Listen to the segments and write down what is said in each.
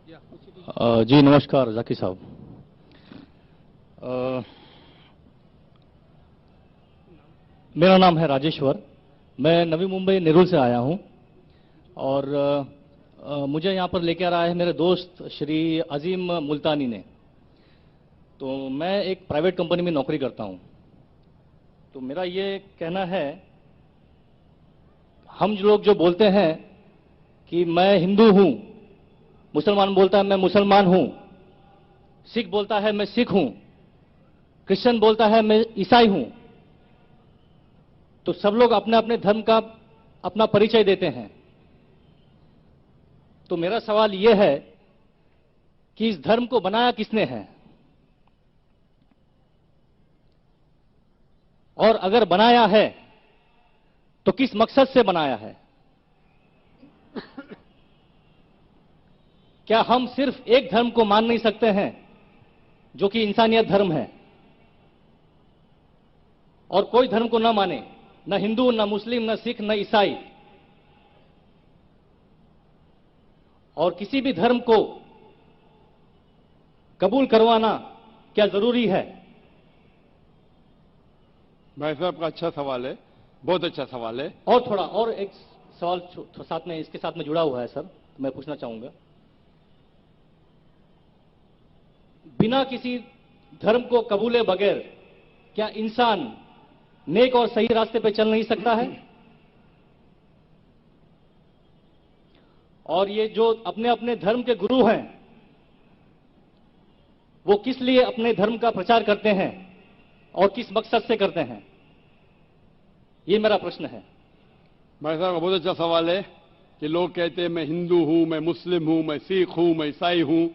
जी नमस्कार जाकी साहब। मेरा नाम है राजेश्वर। मैं नवी मुंबई नेरुल से आया हूं और मुझे यहां पर लेकर आया है मेरे दोस्त श्री अजीम मुल्तानी ने। तो मैं एक प्राइवेट कंपनी में नौकरी करता हूं। तो मेरा ये कहना है, हम लोग जो बोलते हैं कि मैं हिंदू हूं, मुसलमान बोलता है मैं मुसलमान हूं, सिख बोलता है मैं सिख हूं, क्रिश्चियन बोलता है मैं ईसाई हूं, तो सब लोग अपने अपने धर्म का अपना परिचय देते हैं। तो मेरा सवाल यह है कि इस धर्म को बनाया किसने है, और अगर बनाया है तो किस मकसद से बनाया है। क्या हम सिर्फ एक धर्म को मान नहीं सकते हैं जो कि इंसानियत धर्म है, और कोई धर्म को न माने, न हिंदू, न मुस्लिम, न सिख, न ईसाई, और किसी भी धर्म को कबूल करवाना क्या जरूरी है। भाई साहब का अच्छा सवाल है, बहुत अच्छा सवाल है। और थोड़ा और एक सवाल साथ में इसके साथ में जुड़ा हुआ है सर, तो मैं पूछना चाहूंगा, बिना किसी धर्म को कबूले बगैर क्या इंसान नेक और सही रास्ते पर चल नहीं सकता है। और ये जो अपने अपने धर्म के गुरु हैं, वो किस लिए अपने धर्म का प्रचार करते हैं और किस मकसद से करते हैं, ये मेरा प्रश्न है। भाई साहब का बहुत अच्छा सवाल है कि लोग कहते हैं मैं हिंदू हूं, मैं मुस्लिम हूं, मैं सिख हूं, मैं ईसाई हूं।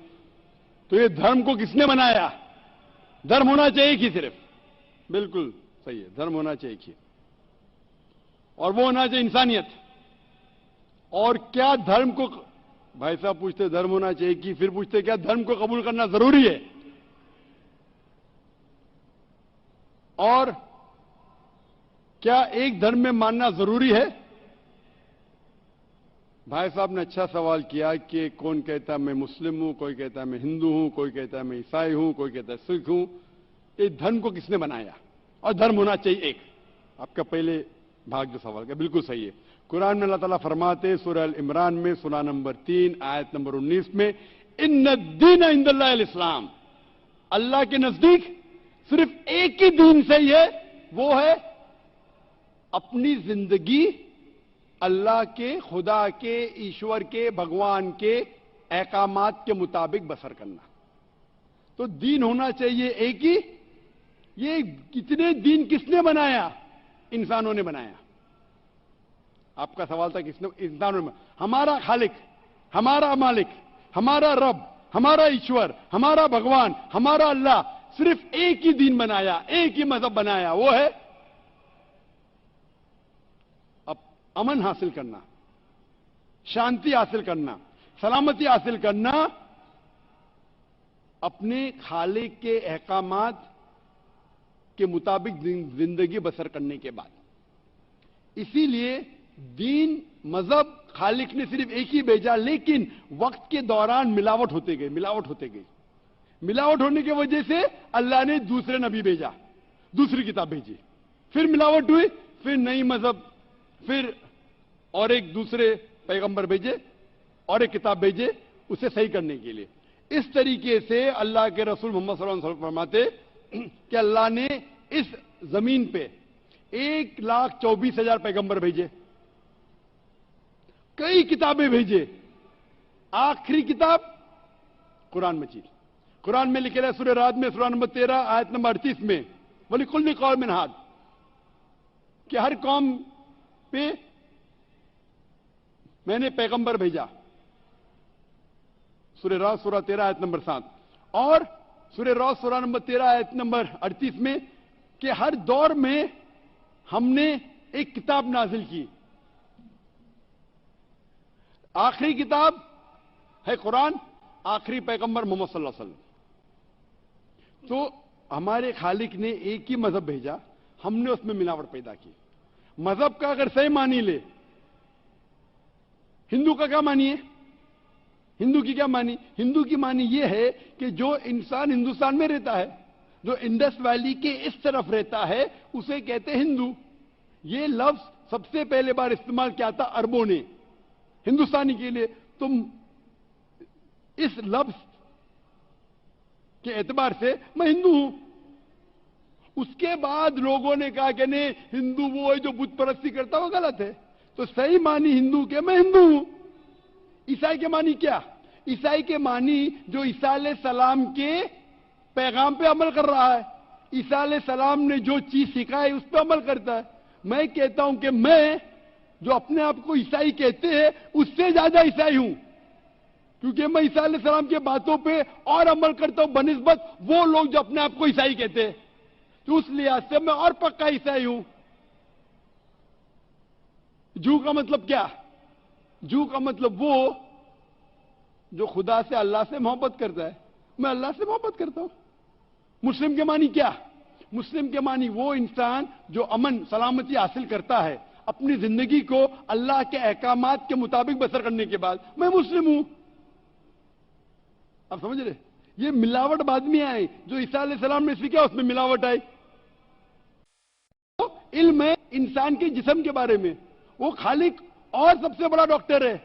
तो ये धर्म को किसने बनाया। धर्म होना चाहिए कि सिर्फ, बिल्कुल सही है, धर्म होना चाहिए कि, और वो होना चाहिए इंसानियत। और क्या धर्म को, भाई साहब पूछते धर्म होना चाहिए कि, फिर पूछते क्या धर्म को कबूल करना जरूरी है। और क्या एक धर्म में मानना जरूरी है। भाई साहब ने अच्छा सवाल किया कि कौन कहता है मैं मुस्लिम हूं, कोई कहता है मैं हिंदू हूं, कोई कहता है मैं ईसाई हूं, कोई कहता है सिख हूं। ये धर्म को किसने बनाया, और धर्म होना चाहिए एक। आपका पहले भाग जो सवाल का बिल्कुल सही है। कुरान में अल्लाह ताला फरमाते सूरह अल इमरान में सूरा नंबर 3 आयत नंबर 19 में, इन्न दीन इंदल्लाहिल इस्लाम, अल्लाह के नजदीक सिर्फ एक ही दीन सही है, वो है अपनी जिंदगी अल्लाह के, खुदा के, ईश्वर के, भगवान के अहकामात के मुताबिक बसर करना। तो दीन होना चाहिए एक ही। ये कितने दीन किसने बनाया, इंसानों ने बनाया। आपका सवाल था किसने, इंसानों ने। हमारा खालिक, हमारा मालिक, हमारा रब, हमारा ईश्वर, हमारा भगवान, हमारा अल्लाह सिर्फ एक ही दीन बनाया, एक ही मजहब बनाया, वो है अमन हासिल करना, शांति हासिल करना, सलामती हासिल करना, अपने खालिक के अहकामात के मुताबिक जिंदगी बसर करने के बाद। इसीलिए दीन, मजहब खालिक ने सिर्फ एक ही भेजा, लेकिन वक्त के दौरान मिलावट होते गई, मिलावट होते गई। मिलावट होने की वजह से अल्लाह ने दूसरे नबी भेजा, दूसरी किताब भेजी, फिर मिलावट हुई, फिर नई मजहब, फिर और एक दूसरे पैगंबर भेजे और एक किताब भेजे उसे सही करने के लिए। इस तरीके से अल्लाह के रसूल मोहम्मद सल्लल्लाहु अलैहि वसल्लम फरमाते कि अल्लाह ने इस जमीन पे 1,24,000 पैगंबर भेजे, कई किताबें भेजे। आखिरी किताब कुरान मजीद। कुरान में लिखे रहे सूरह राद में सूरा नंबर 13 आयत नंबर 38 में, वलिकुल्लि कौमिन हाद, कि हर कौम पे मैंने पैगंबर भेजा। सूरह राद सूरा 13 आयत नंबर 7 और सूरह राद सूरा नंबर 13 आयत नंबर 38 में कि हर दौर में हमने एक किताब नाजिल की। आखिरी किताब है कुरान, आखिरी पैगंबर मोहम्मद सल्लल्लाहु अलैहि वसल्लम। तो हमारे खालिक ने एक ही मजहब भेजा, हमने उसमें मिलावट पैदा की। मजहब का अगर सही मानी ले, हिंदू का क्या मानिए, हिंदू हिंदू की क्या मानी? हिंदू की मानी यह है कि जो इंसान हिंदुस्तान में रहता है, जो इंडस वैली के इस तरफ रहता है, उसे कहते हैं हिंदू। ये लफ्ज सबसे पहले बार इस्तेमाल किया था अरबों ने हिंदुस्तानी के लिए। तुम इस लफ्ज के एतबार से मैं हिंदू हूं। उसके बाद लोगों ने कहा कि नहीं, हिंदू वो है जो बुत परस्ती करता, वो गलत है। तो सही मानी हिंदू के मैं हिंदू हूं। ईसाई के मानी क्या? ईसाई के मानी जो ईसा अलैहिस्सलाम के पैगाम पे अमल कर रहा है, ईसा अलैहिस्सलाम ने जो चीज सिखाई उस पर अमल करता है। मैं कहता हूं कि मैं जो अपने आप को ईसाई कहते हैं उससे ज्यादा ईसाई हूं, क्योंकि मैं ईसा अलैहिस्सलाम के बातों पे और अमल करता हूं बनिस्बत वो लोग जो अपने आप को ईसाई कहते हैं। तो उस लिहाज से मैं और पक्का ईसाई हूं। जू का मतलब क्या? जू का मतलब वो जो खुदा से, अल्लाह से मोहब्बत करता है। मैं अल्लाह से मोहब्बत करता हूं। मुस्लिम के मानी क्या? मुस्लिम के मानी वो इंसान जो अमन सलामती हासिल करता है अपनी जिंदगी को अल्लाह के अहकामात के मुताबिक बसर करने के बाद। मैं मुस्लिम हूं। आप समझ रहे? ये मिलावट बाद में आई, जो ईसा अलैहिस्सलाम ने सीखा उसमें मिलावट आई। तो इल्म है इंसान के जिस्म के बारे में। वो खालिक और सबसे बड़ा डॉक्टर है,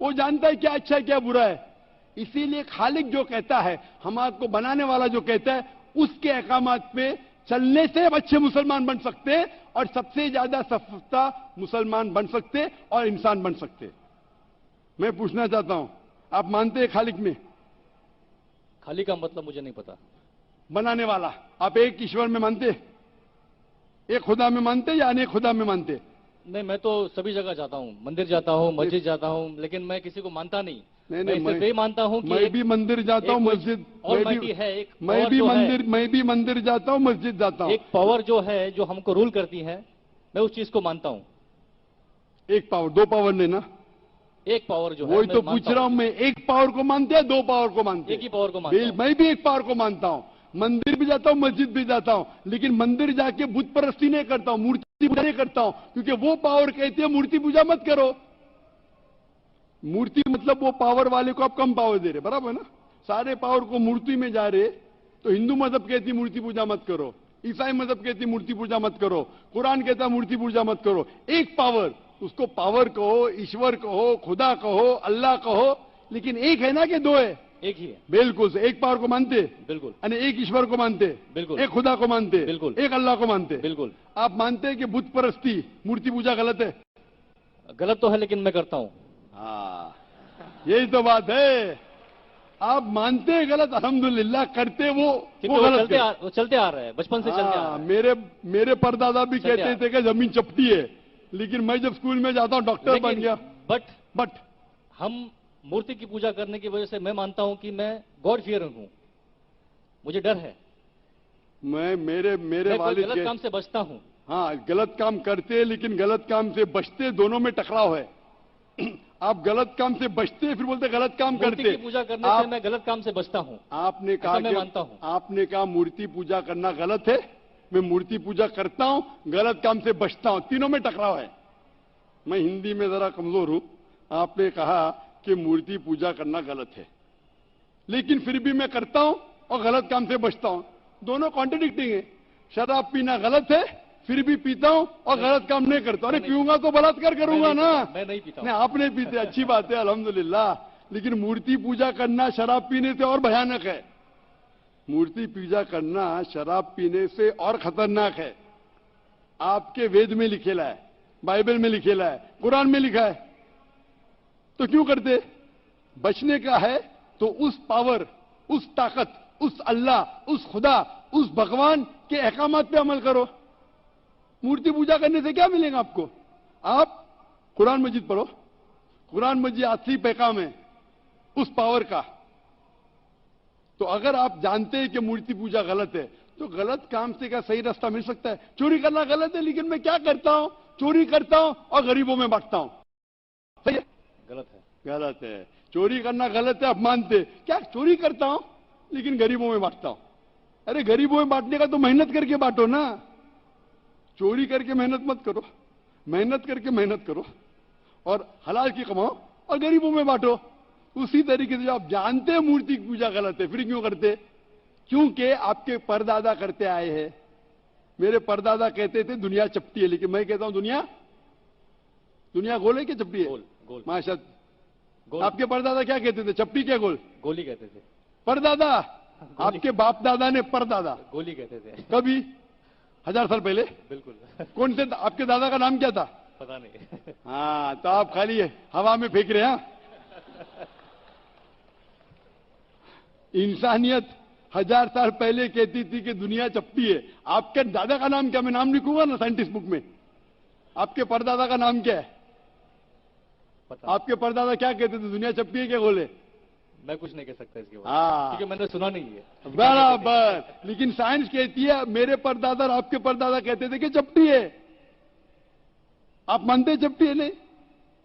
वो जानता है क्या अच्छा है क्या बुरा है। इसीलिए खालिक जो कहता है, हमारे को बनाने वाला जो कहता है, उसके अहकामात पे चलने से अच्छे मुसलमान बन सकते हैं और सबसे ज्यादा सफलता मुसलमान बन सकते और इंसान बन सकते। मैं पूछना चाहता हूं, आप मानते हैं खालिक में? खाली का मतलब मुझे नहीं पता। बनाने वाला। आप एक ईश्वर में मानते? एक खुदा में मानते या अनेक खुदा में मानते? नहीं, मैं तो सभी जगह जाता हूँ, मंदिर जाता हूँ, मस्जिद जाता हूँ, लेकिन मैं किसी को मानता नहीं। नहीं, मैं सिर्फ ये मानता हूँ कि मैं भी मंदिर जाता हूँ, मस्जिद मैं भी मंदिर जाता हूँ, मस्जिद जाता हूँ। एक पावर जो है, जो हमको रूल करती है, मैं उस चीज को मानता हूँ। एक पावर, दो पावर लेना। एक पावर जो है, वही तो पूछ रहा हूं मैं, एक पावर को मानते हैं, दो पावर को मानते हैं? एक ही पावर को मानता हूं। मैं भी एक पावर को मानता हूं। मंदिर भी जाता हूं, मस्जिद भी जाता हूं, लेकिन मंदिर जाके बुत परस्ती नहीं करता हूं, मूर्ति पूजा नहीं करता हूं, क्योंकि वो पावर कहती है मूर्ति पूजा मत करो। मूर्ति मतलब वो पावर वाले को आप कम पावर दे रहे, बराबर ना? सारे पावर को मूर्ति में जा रहे। तो हिंदू मजहब कहती मूर्ति पूजा मत करो, ईसाई मजहब कहती मूर्ति पूजा मत करो, कुरान कहता मूर्ति पूजा मत करो। एक पावर, उसको पावर कहो, ईश्वर कहो, खुदा कहो, अल्लाह कहो, लेकिन एक है ना कि दो है? एक ही है। बिल्कुल से एक पावर को मानते? बिल्कुल। यानी एक ईश्वर को मानते? बिल्कुल। एक खुदा को मानते? बिल्कुल। एक अल्लाह को मानते? बिल्कुल। आप मानते हैं कि बुत परस्ती, मूर्ति पूजा गलत है? गलत तो है, लेकिन मैं करता हूं। हाँ, यही तो बात है। आप मानते हैं गलत, अल्हम्दुलिल्लाह, करते वो चलते आ रहे हैं, बचपन से चलते आ रहे हैं। मेरे परदादा भी कहते थे कि जमीन चपटी है, लेकिन मैं जब स्कूल में जाता हूं डॉक्टर बन गया। बट हम मूर्ति की पूजा करने की वजह से मैं मानता हूं कि मैं गॉड फियरिंग हूं, मुझे डर है। मैं मेरे वालिद गलत काम से बचता हूं। हाँ, गलत काम करते, लेकिन गलत काम से बचते, दोनों में टकराव है। आप गलत काम से बचते, फिर बोलते गलत काम करते। मूर्ति की पूजा करने से मैं गलत काम से बचता हूं। आपने कहा, मैं मानता हूं। आपने कहा मूर्ति पूजा करना गलत है, मैं मूर्ति पूजा करता हूं, गलत काम से बचता हूं, तीनों में टकराव है। मैं हिंदी में जरा कमजोर हूं। आपने कहा कि मूर्ति पूजा करना गलत है, लेकिन फिर भी मैं करता हूं और गलत काम से बचता हूं, दोनों कॉन्ट्रडिक्टिंग है। शराब पीना गलत है, फिर भी पीता हूं और गलत काम नहीं करता। अरे पीऊंगा तो बलात्कार करूंगा ना। मैं नहीं पीता। नहीं, आप नहीं पीते, अच्छी बात है, अल्हम्दुलिल्लाह, लेकिन मूर्ति पूजा करना शराब पीने से और भयानक है। मूर्ति पूजा करना शराब पीने से और खतरनाक है। आपके वेद में लिखेला है, बाइबल में लिखेला है, कुरान में लिखा है, तो क्यों करते? बचने का है तो उस पावर, उस ताकत, उस अल्लाह, उस खुदा, उस भगवान के अहकामात पे अमल करो। मूर्ति पूजा करने से क्या मिलेगा आपको? आप कुरान मजीद पढ़ो, कुरान मजीद असली पैगाम है उस पावर का। तो अगर आप जानते हैं कि मूर्ति पूजा गलत है, तो गलत काम से क्या सही रास्ता मिल सकता है? चोरी करना गलत है, लेकिन मैं क्या करता हूं? चोरी करता हूं और गरीबों में बांटता हूं। सही है? गलत है। गलत है। चोरी करना गलत है, आप मानते? क्या चोरी करता हूं लेकिन गरीबों में बांटता हूं। अरे गरीबों में बांटने का तो मेहनत करके बांटो ना, चोरी करके मेहनत मत करो। मेहनत करके मेहनत करो और हलाल की कमाओ और गरीबों में बांटो। उसी तरीके से जो आप जानते हैं मूर्ति की पूजा गलत है, फिर क्यों करते? क्योंकि आपके परदादा करते आए हैं। मेरे परदादा कहते थे दुनिया चपटी है, लेकिन मैं कहता हूं दुनिया गोल है कि चपटी है? गोल गोल माशा। गोल। आपके परदादा क्या कहते थे, चपटी क्या गोल? गोली कहते थे। परदादा, आपके बाप दादा ने परदादा गोली कहते थे। कभी 1000 साल पहले? बिल्कुल। कौन से आपके दादा का नाम क्या था? पता नहीं। हाँ, तो आप खाली हवा में फेंक रहे हैं। इंसानियत 1000 साल पहले कहती थी कि दुनिया चपटी है। आपके दादा का नाम क्या? मैं नाम लिखूंगा ना साइंटिस्ट बुक में। आपके परदादा का नाम क्या है? पता। आपके परदादा क्या कहते थे, दुनिया चपटी है क्या गोल है? मैं कुछ नहीं कह सकता इसके बारे में, हाँ, क्योंकि मैंने सुना नहीं है। बराबर। लेकिन साइंस कहती है मेरे परदादा और आपके परदादा कहते थे कि चपटी है। आप मानते हैं चपटी है? नहीं,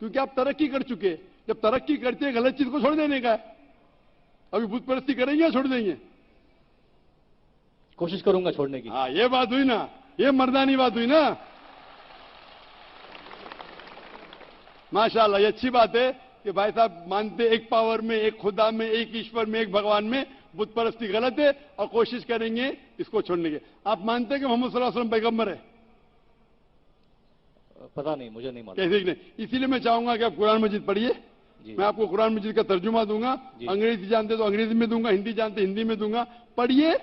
क्योंकि आप तरक्की कर चुके हैं। जब तरक्की करते हैं गलत चीज को छोड़ देने का है। अभी बुत परस्ती करेंगे या छोड़ देंगे? कोशिश करूंगा छोड़ने की। हाँ, ये बात हुई ना, ये मर्दानी बात हुई ना। माशाल्लाह, ये अच्छी बात है कि भाई साहब मानते एक पावर में, एक खुदा में, एक ईश्वर में, एक भगवान में। बुत परस्ती गलत है और कोशिश करेंगे इसको छोड़ने की। आप मानते हैं कि मोहम्मद सल्लल्लाहु अलैहि वसल्लम पैगंबर है? पता नहीं, मुझे नहीं मालूम। कैसे नहीं? इसीलिए मैं चाहूंगा कि आप कुरान मजीद पढ़िए। जी। मैं आपको कुरान मजीद का तर्जुमा दूंगा। जी। अंग्रेजी जानते तो अंग्रेजी में दूंगा, हिंदी जानते हिंदी में दूंगा। पढ़िए,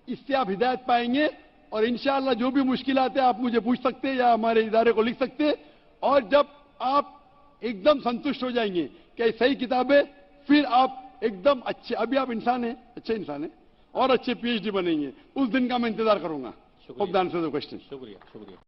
इससे आप हिदायत पाएंगे। और इंशाअल्लाह जो भी मुश्किलात है आप मुझे पूछ सकते हैं या हमारे इदारे को लिख सकते हैं। और जब आप एकदम संतुष्ट हो जाएंगे कि सही किताब है, फिर आप एकदम अच्छे, अभी आप इंसान हैं, अच्छे इंसान हैं, और अच्छे पीएचडी बनेंगे। उस दिन का मैं इंतजार करूंगा। शुक्रिया। Hope the answer the question. शुक्रिया शुक्रिया।